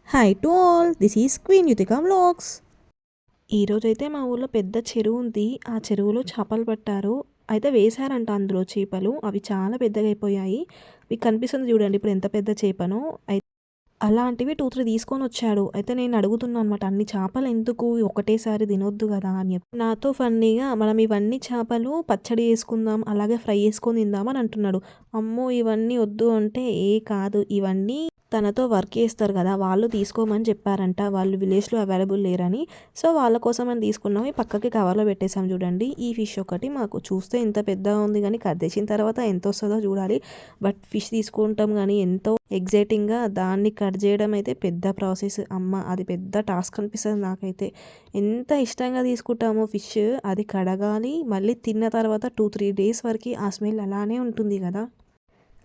Hi to all, this is queen Yuthika vlogs. ఈరోజైతే మా ఊర్లో పెద్ద చెరువు ఉంది. ఆ చెరువులో చేపలు పట్టారు. అయితే వేశారంట అందులో చేపలు. అవి చాలా పెద్దగా అయిపోయాయి. మీకు కనిపిస్తుంది చూడండి ఇప్పుడు ఎంత పెద్ద చేపనో. అయితే అలాంటివి 2, 3 తీసుకొని వచ్చాడు. అయితే నేను అడుగుతున్నా అనమాట, అన్ని చేపలు ఎందుకు ఒకటేసారి తినొద్దు కదా అని చెప్పి. నాతో ఫన్నీగా మనం ఇవన్నీ చేపలు పచ్చడి చేసుకుందాం, అలాగే ఫ్రై చేసుకొని తిందాం అని అంటున్నాడు. అమ్మో ఇవన్నీ వద్దు అంటే, కాదు ఇవన్నీ తనతో వర్క్ చేస్తారు కదా, వాళ్ళు తీసుకోమని చెప్పారంట. వాళ్ళు విలేజ్లో అవైలబుల్ లేరని. సో వాళ్ళ కోసం అని తీసుకున్నాం. ఈ పక్కకి కవర్లో పెట్టేసాం చూడండి. ఈ ఫిష్ ఒకటి మాకు చూస్తే ఇంత పెద్దగా ఉంది, కానీ కట్ చేసిన తర్వాత ఎంత వస్తుందో చూడాలి. బట్ ఫిష్ తీసుకుంటాం కానీ ఎంతో ఎగ్జైటింగ్గా దాన్ని కట్ చేయడం అయితే పెద్ద ప్రాసెస్. అమ్మ అది పెద్ద టాస్క్ అనిపిస్తుంది నాకైతే. ఎంత ఇష్టంగా తీసుకుంటామో ఫిష్, అది కడగాలి, మళ్ళీ తిన్న తర్వాత 2, 3 డేస్ వరకు ఆ స్మెల్ అలానే ఉంటుంది కదా.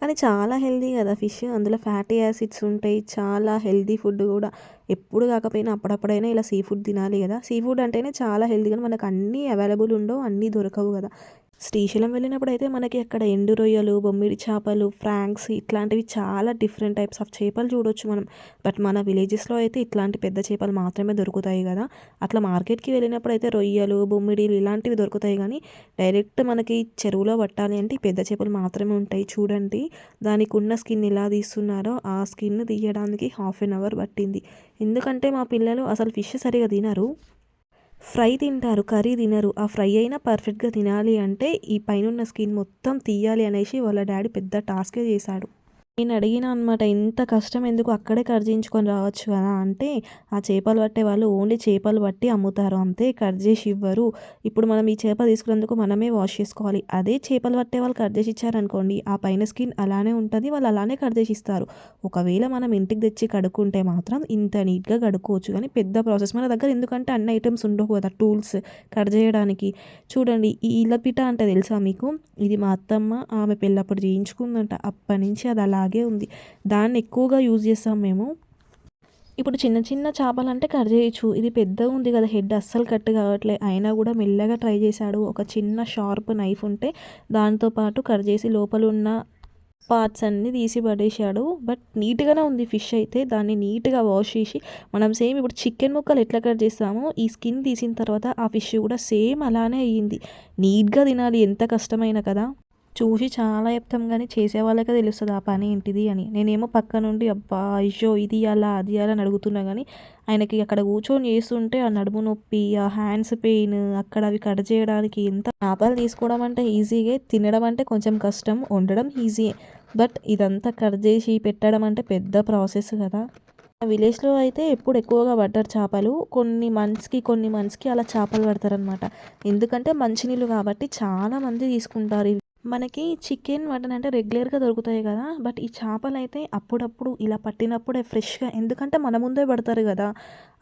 కానీ చాలా హెల్దీ కదా ఫిష్. అందులో ఫ్యాటీ యాసిడ్స్ ఉంటాయి. చాలా హెల్దీ ఫుడ్ కూడా. ఎప్పుడు కాకపోయినా అప్పుడప్పుడైనా ఇలా సీ ఫుడ్ తినాలి కదా. సీ ఫుడ్ అంటేనే చాలా హెల్దీ, కానీ మనకు అన్నీ అవైలబుల్ ఉండవు, అన్నీ దొరకవు కదా. శ్రీశైలం వెళ్ళినప్పుడు అయితే మనకి అక్కడ ఎండు రొయ్యలు, బొమ్మిడి చేపలు, ఫ్రాంక్స్ ఇట్లాంటివి చాలా డిఫరెంట్ టైప్స్ ఆఫ్ చేపలు చూడొచ్చు మనం. బట్ మన విలేజెస్లో అయితే ఇట్లాంటి పెద్ద చేపలు మాత్రమే దొరుకుతాయి కదా. అట్లా మార్కెట్కి వెళ్ళినప్పుడు అయితే రొయ్యలు, బొమ్మిడిలు ఇలాంటివి దొరుకుతాయి, కానీ డైరెక్ట్ మనకి చెరువులో పట్టాలి అంటే పెద్ద చేపలు మాత్రమే ఉంటాయి. చూడండి దానికి ఉన్న స్కిన్ ఎలా తీస్తున్నారో, ఆ స్కిన్ తీయడానికి 1/2 అవర్ పట్టింది. ఎందుకంటే మా పిల్లలు అసలు ఫిష్ సరిగా తినరు. ఫ్రై తింటారు, కర్రీ తినరు. ఆ ఫ్రై అయినా పర్ఫెక్ట్గా తినాలి అంటే ఈ పైనున్న స్కిన్ మొత్తం తీయాలి అనేసి వాళ్ళ డాడీ పెద్ద టాస్కే చేశాడు. నేను అడిగినా అనమాట, ఇంత కష్టం ఎందుకు, అక్కడే కట్ చేయించుకొని రావచ్చు కదా అంటే, ఆ చేపలు పట్టే వాళ్ళు ఓన్లీ చేపలు పట్టి అమ్ముతారు అంతే, కట్ చేసి ఇవ్వరు. ఇప్పుడు మనం ఈ చేప తీసుకున్నందుకు మనమే వాష్ చేసుకోవాలి. అదే చేపలు పట్టే వాళ్ళు కట్ చేసి ఇచ్చారనుకోండి, ఆ పైన స్కిన్ అలానే ఉంటుంది, వాళ్ళు అలానే కట్ చేసి ఇస్తారు. ఒకవేళ మనం ఇంటికి తెచ్చి కడుక్కుంటే మాత్రం ఇంత నీట్గా కడుక్కోవచ్చు, కానీ పెద్ద ప్రాసెస్ మన దగ్గర. ఎందుకంటే అన్ని ఐటమ్స్ ఉండవు కదా, టూల్స్ కట్ చేయడానికి. చూడండి ఈ ఇలపిట అంటే తెలుసా మీకు? ఇది మా అత్తమ్మ ఆమె పెళ్ళప్పుడు చేయించుకుందంట. అప్పటి నుంచి అది అలాగే ఉంది. దాన్ని ఎక్కువగా యూజ్ చేస్తాం మేము. ఇప్పుడు చిన్న చిన్న చేపలంటే కట్ చేయొచ్చు. ఇది పెద్దగా ఉంది కదా, హెడ్ అస్సలు కట్ కావట్లే. అయినా కూడా మెల్లగా ట్రై చేశాడు. ఒక చిన్న షార్ప్ నైఫ్ ఉంటే దాంతో పాటు కట్ చేసి లోపల ఉన్న పార్ట్స్ అన్నీ తీసి పడేశాడు. బట్ నీట్గానే ఉంది ఫిష్ అయితే. దాన్ని నీట్గా వాష్ చేసి మనం సేమ్ ఇప్పుడు చికెన్ ముక్కలు ఎట్లా కట్ చేస్తామో, ఈ స్కిన్ తీసిన తర్వాత ఆ ఫిష్ కూడా సేమ్ అలానే అయ్యింది. నీట్గా తినాలి, ఎంత కష్టమైనా కదా. చూసి చాలా చెప్తాం కానీ చేసే వాళ్ళకే తెలుస్తుంది ఆ పని ఏంటిది అని. నేనేమో పక్క నుండి అబ్బా అయ్యో ఇది అలా అది అలా అని అడుగుతున్నా, కానీ ఆయనకి అక్కడ కూర్చొని చేస్తుంటే ఆ నడుము నొప్పి, ఆ హ్యాండ్స్ పెయిన్, అక్కడ అవి కట్ చేయడానికి. ఎంత చేపలు తీసుకోవడం అంటే ఈజీగా, తినడం అంటే కొంచెం కష్టం, వండడం ఈజీయే. బట్ ఇదంతా కట్ చేసి పెట్టడం అంటే పెద్ద ప్రాసెస్ కదా. విలేజ్లో అయితే ఎప్పుడు ఎక్కువగా పడ్డారు చేపలు. కొన్ని మంత్స్కి అలా చేపలు పడతారనమాట. ఎందుకంటే మంచినీళ్ళు కాబట్టి చాలామంది తీసుకుంటారు. మనకి చికెన్, మటన్ అంటే రెగ్యులర్గా దొరుకుతాయి కదా. బట్ ఈ చేపలు అయితే అప్పుడప్పుడు ఇలా పట్టినప్పుడే ఫ్రెష్గా, ఎందుకంటే మన ముందే పడతారు కదా,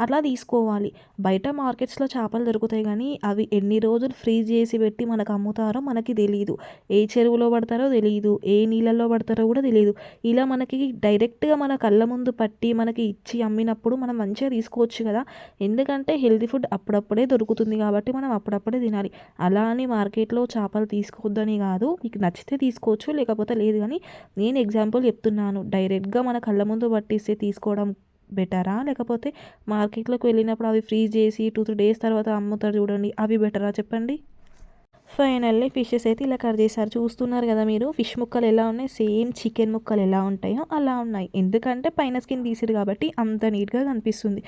అట్లా తీసుకోవాలి. బయట మార్కెట్స్లో చేపలు దొరుకుతాయి, కానీ అవి ఎన్ని రోజులు ఫ్రీజ్ చేసి పెట్టి మనకు అమ్ముతారో మనకి తెలియదు. ఏ చెరువులో పడతారో తెలియదు, ఏ నీళ్ళల్లో పడతారో కూడా తెలియదు. ఇలా మనకి డైరెక్ట్గా మన కళ్ళ ముందు పట్టి మనకి ఇచ్చి అమ్మినప్పుడు మనం మంచిగా తీసుకోవచ్చు కదా. ఎందుకంటే హెల్తీ ఫుడ్ అప్పుడప్పుడే దొరుకుతుంది కాబట్టి మనం అప్పుడప్పుడే తినాలి. అలా అని మార్కెట్లో చేపలు తీసుకోవద్దని కాదు, మీకు నచ్చితే తీసుకోవచ్చు, లేకపోతే లేదు. కానీ నేను ఎగ్జాంపుల్ చెప్తున్నాను. డైరెక్ట్గా మన కళ్ళ ముందు పట్టిస్తే తీసుకోవడం బెటరా, లేకపోతే మార్కెట్లోకి వెళ్ళినప్పుడు అవి ఫ్రీజ్ చేసి 2, 3 డేస్ తర్వాత అమ్ముతారు చూడండి, అవి బెటరా చెప్పండి. ఫైనల్లీ ఫిషెస్ అయితే ఇలా కట్ చేశారు. చూస్తున్నారు కదా మీరు, ఫిష్ ముక్కలు ఎలా ఉన్నాయి, సేమ్ చికెన్ ముక్కలు ఎలా ఉంటాయో అలా ఉన్నాయి. ఎందుకంటే పైన స్కిన్ తీసిరు కాబట్టి అంత నీట్గా కనిపిస్తుంది.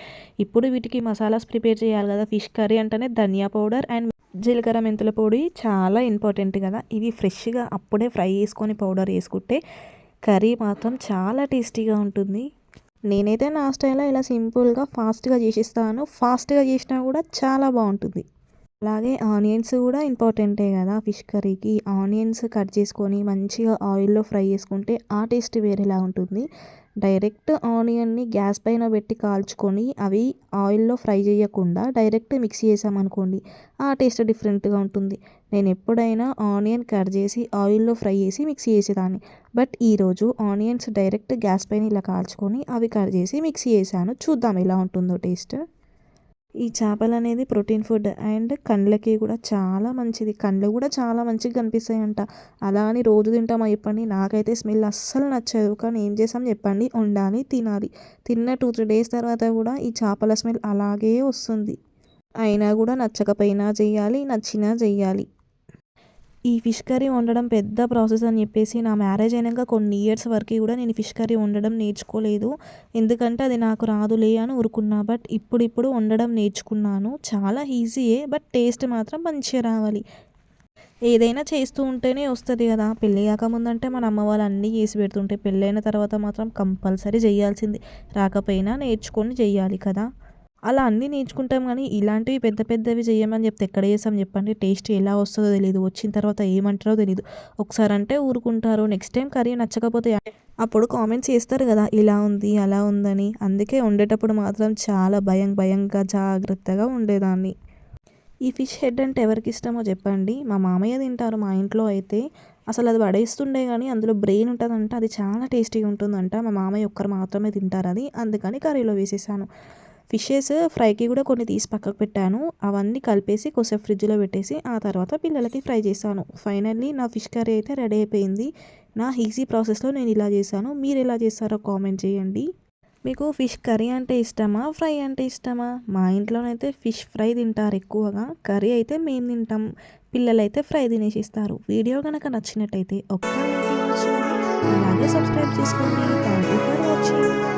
ఇప్పుడు వీటికి మసాలాస్ ప్రిపేర్ చేయాలి కదా. ఫిష్ కర్రీ అంటేనే ధనియా పౌడర్ అండ్ జీలకర్ర మెంతుల పొడి చాలా ఇంపార్టెంట్ కదా. ఇవి ఫ్రెష్గా అప్పుడే ఫ్రై చేసుకొని పౌడర్ వేసుకుంటే కర్రీ మాత్రం చాలా టేస్టీగా ఉంటుంది. నేనైతే నా స్టైల్లో ఇలా సింపుల్గా ఫాస్ట్గా చేసిస్తాను. ఫాస్ట్గా చేసినా కూడా చాలా బాగుంటుంది. అలాగే ఆనియన్స్ కూడా ఇంపార్టెంటే కదా ఫిష్ కర్రీకి. ఆనియన్స్ కట్ చేసుకొని మంచిగా ఆయిల్లో ఫ్రై చేసుకుంటే ఆ టేస్ట్ వేరేలా ఉంటుంది. డైరెక్ట్ ఆనియన్ని గ్యాస్ పైన పెట్టి కాల్చుకొని అవి ఆయిల్లో ఫ్రై చేయకుండా డైరెక్ట్ మిక్సీ చేసామనుకోండి, ఆ టేస్ట్ డిఫరెంట్గా ఉంటుంది. నేను ఎప్పుడైనా ఆనియన్ కట్ చేసి ఆయిల్లో ఫ్రై చేసి మిక్సీ చేసేదాన్ని. బట్ ఈరోజు ఆనియన్స్ డైరెక్ట్ గ్యాస్ పైన ఇలా కాల్చుకొని అవి కట్ చేసి మిక్సీ చేశాను. చూద్దాం ఎలా ఉంటుందో టేస్ట్. ఈ చేపలనేది ప్రోటీన్ ఫుడ్ అండ్ కండ్లకి కూడా చాలా మంచిది. కండ్లు కూడా చాలా మంచిగా కనిపిస్తాయంట. అలా అని రోజు తింటామా చెప్పండి? నాకైతే స్మెల్ అస్సలు నచ్చదు. కానీ ఏం చేస్తాం చెప్పండి? వండాలి, తినాలి. తిన్న 2-3 డేస్ తర్వాత కూడా ఈ చేపల స్మెల్ అలాగే వస్తుంది. అయినా కూడా నచ్చకపోయినా చెయ్యాలి, నచ్చినా చెయ్యాలి. ఈ ఫిష్ కర్రీ వండడం పెద్ద ప్రాసెస్ అని చెప్పేసి నా మ్యారేజ్ అయినాక కొన్ని ఇయర్స్ వరకు కూడా నేను ఫిష్ కర్రీ వండడం నేర్చుకోలేదు. ఎందుకంటే అది నాకు రాదులే అని ఊరుకున్నా. బట్ ఇప్పుడిప్పుడు వండడం నేర్చుకున్నాను. చాలా ఈజీయే బట్ టేస్ట్ మాత్రం మంచిగా రావాలి. ఏదైనా చేస్తూ ఉంటేనే వస్తుంది కదా! పెళ్ళి కాకముందంటే మన అమ్మ వాళ్ళు అన్నీ చేసి పెడుతుంటే పెళ్ళైన తర్వాత మాత్రం కంపల్సరీ చేయాల్సిందే. రాకపోయినా నేర్చుకొని చేయాలి కదా! అలా అన్నీ నేర్చుకుంటాం కానీ ఇలాంటివి పెద్ద పెద్దవి చేయమని చెప్తే ఎక్కడ చేస్తాం చెప్పండి? టేస్ట్ ఎలా వస్తుందో తెలీదు. వచ్చిన తర్వాత ఏమంటారో తెలీదు. ఒకసారి అంటే ఊరుకుంటారు. నెక్స్ట్ టైం కర్రీ నచ్చకపోతే అప్పుడు కామెంట్స్ చేస్తారు కదా! ఇలా ఉంది, అలా ఉందని. అందుకే వండేటప్పుడు మాత్రం చాలా భయంగా జాగ్రత్తగా ఉండేదాన్ని. ఈ ఫిష్ హెడ్ అంటే ఎవరికి ఇష్టమో చెప్పండి? మా మామయ్య తింటారు మా ఇంట్లో అయితే. అసలు అది పడేస్తుండే కానీ అందులో బ్రెయిన్ ఉంటుందంట. అది చాలా టేస్టీగా ఉంటుందంట. మా మామయ్య ఒక్కరు మాత్రమే తింటారు అది. అందుకని కర్రీలో వేసేసాను. ఫిషెస్ ఫ్రైకి కూడా కొన్ని తీసి పక్కకు పెట్టాను. అవన్నీ కలిపేసి కొద్దిసేపు ఫ్రిడ్జ్లో పెట్టేసి ఆ తర్వాత పిల్లలకి ఫ్రై చేశాను. ఫైనల్లీ నా ఫిష్ కర్రీ అయితే రెడీ అయిపోయింది. నా ఈజీ ప్రాసెస్లో నేను ఇలా చేశాను. మీరు ఎలా చేస్తారో కామెంట్ చేయండి. మీకు ఫిష్ కర్రీ అంటే ఇష్టమా? ఫ్రై అంటే ఇష్టమా? మా ఇంట్లోనైతే ఫిష్ ఫ్రై తింటారు ఎక్కువగా. కర్రీ అయితే మేము తింటాం. పిల్లలైతే ఫ్రై తినేసిస్తారు. వీడియో కనుక నచ్చినట్టయితే ఒక్క లైక్ ఇవ్వచ్చు. అలాగే సబ్స్క్రైబ్ చేసుకోండి. Thank you for watching.